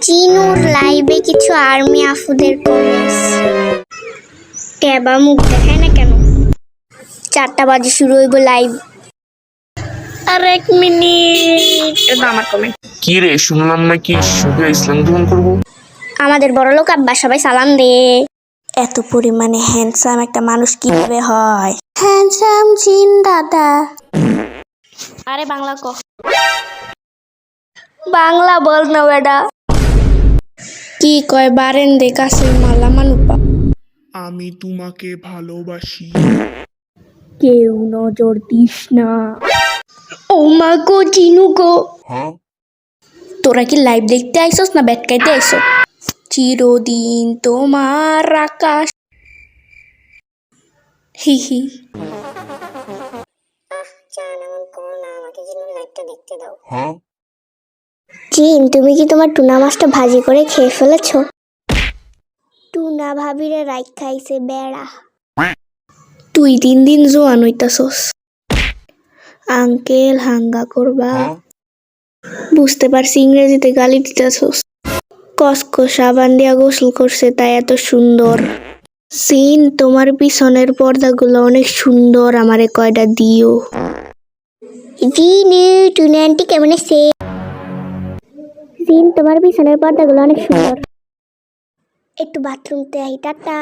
জিনুর লাইভে কিছু army আফুদের comments. ট্যাবা মুখ দেখায় না কেন? 4টা বাজে শুরু হইব লাইভ। আর 1 মিনিট। এটা আমার কমেন্ট। কি রে, শুনলাম নাকি শুধু ইসলাম গ্রহণ করবো? আমাদের বড়লোক আব্বা সবাই সালাম দে। এত পরিমাণে হ্যান্ডসাম একটা মানুষ কিভাবে হয়? হ্যান্ডসাম জিন দাদা। আরে বাংলা ক। বাংলা বল না বেটা। কি কয় বারেন দে কাছে মালা মানুপা। আমি তোমাকে ভালোবাসি। কেউ নজর দিস না। ও মা গো জিনু গো। তোরা কি লাইভ দেখতে আইসস না ব্যাট খাইতে আইসস? চিরদিন তোমার আকাশ। হি হি। জিন, তুমি কি তোমার টুনা মাছটা ভাজি করে খেয়ে ফেলেছো? টুনা ভাবিরে রাইখ খাইছে বেড়া। তুই 3 দিন জোয়ান হইতাছস। আঙ্কেল হাঙ্গা করবা। বুঝতে পারছি ইংরেজিতে গালি দিতেছস। কসকো সাবান দিয়া গোসল করছে তাই এত সুন্দর। সিন, তোমার পিছনের পর্দাগুলো অনেক সুন্দর, আমারে কয়টা দিও। জিনু, টুনা আন্টি কেমন আছে? জিন, তোমার পিছনের পর্দাগুলো অনেক সুন্দর। একটু বাথরুমতে আই, টাটা।